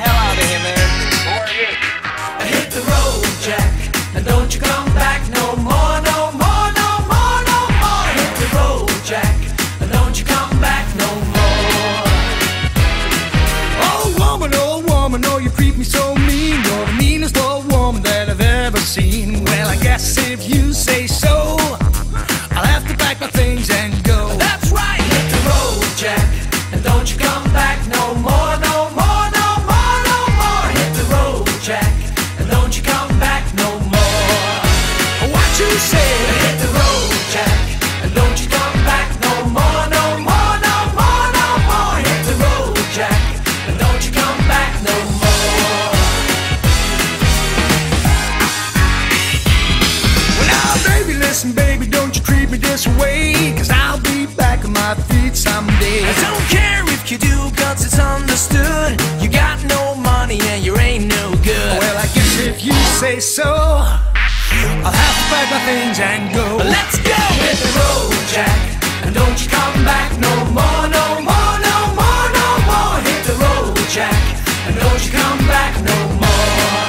hell out of here, man. Hit the road, Jack, and don't you come back no more, no more, no more, no more. Hit the road, Jack, and don't you come back no more. Oh woman, oh you treat me so mean. You're the meanest old woman that I've ever seen. Well, I guess if you say so, I'll have to pack my things and go. That's right, hit the road, Jack, and don't you come back no more, no more, no more, no more. Hit the road, Jack, and don't you come back no more. What you say? Hit the road, Jack, and don't you come back no more, no more, no more, no more. Hit the road, Jack, and don't you come back no more. Well now baby, listen baby, don't you treat me this way, 'cause I'll be back on my feet someday. I don't care if you do, 'cause it's understood. You got no money and you ain't no good. Well, I guess if you say so, I'll have to pack my things and go. Let's go! Hit the road, Jack, and don't you come back no more, no more, no more, no more. Hit the road, Jack, and don't you come back no more.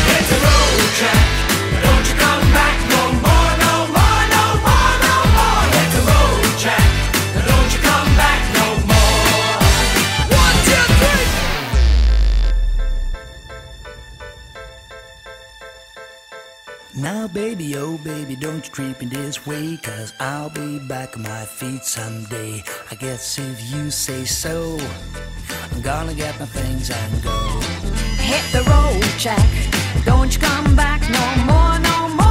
Hit the road, Jack, and don't you come back no more, no more, no more, no more. Hit the road, Jack, and don't you come back no more. 1, 2, 3. Now baby, oh baby, don't you treat me this way, 'cause I'll be back on my feet someday. I guess if you say so, I'm gonna get my things and go. Hit the road, Jack, don't you come back no more, no more.